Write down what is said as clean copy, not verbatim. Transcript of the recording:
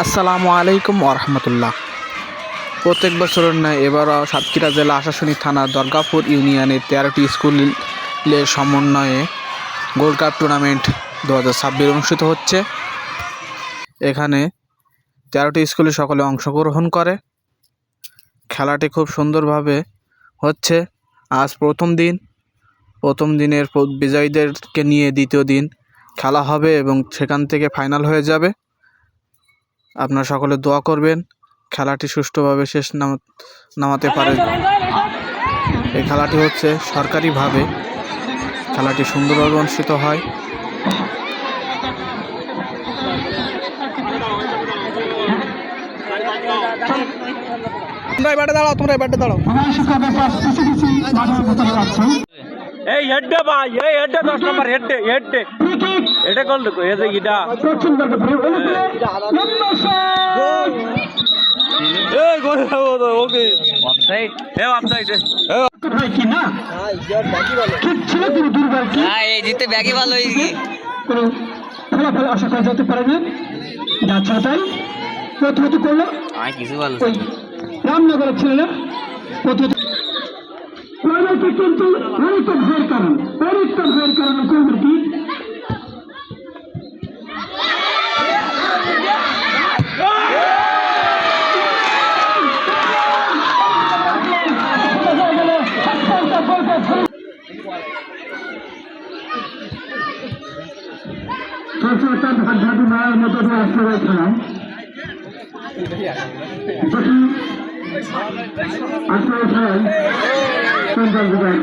আসসালামু আলাইকুম ওরহমতুল্লাহ। প্রত্যেক বছরের ন্যায় এবারও সাতক্ষীরা জেলা আশাশুনি থানার দরগাপুর ইউনিয়নের 13টি স্কুলের সমন্বয়ে গোল্ড কাপ টুর্নামেন্ট 2026 অনুষ্ঠিত হচ্ছে। এখানে 13টি স্কুলে সকলে অংশগ্রহণ করে। খেলাটি খুব সুন্দরভাবে হচ্ছে। আজ প্রথম দিনের বিজয়ীদেরকে নিয়ে দ্বিতীয় দিন খেলা হবে এবং সেখান থেকে ফাইনাল হয়ে যাবে। আপনারা সকলে দোয়া করবেন খেলাটি সুষ্ঠুভাবে শেষ নামাতে পারে। এই খেলাটি হচ্ছে সরকারিভাবে, খেলাটি সুন্দরভাবে অনুষ্ঠিত হয়। তোমরা এবারে দাঁড়াও। এই হেডে ভাই, এই হেডে 10 নম্বর হেডে এটা গোল দেখো, এই যে এটা এই গোল ওকে অফসাইড, অফসাইড ভাই কি না ছিল কিন্তু দুর্বল কি এই জিতে ব্যাগই ভালো হয়েছে। ফলাফল আশা করা যেতে পারে না। যাচ্ছে তাই প্রতিহত করলো কিছু ভালো ওই রামনগরের ছেলেরা প্রতিহত কিন্তু অনেকটা ভয়ের কারণ করবে কি ভাগ্যাদি মায়ের মতো আসতে খেলাম আসলে খেলায় সন্তান করতে পারে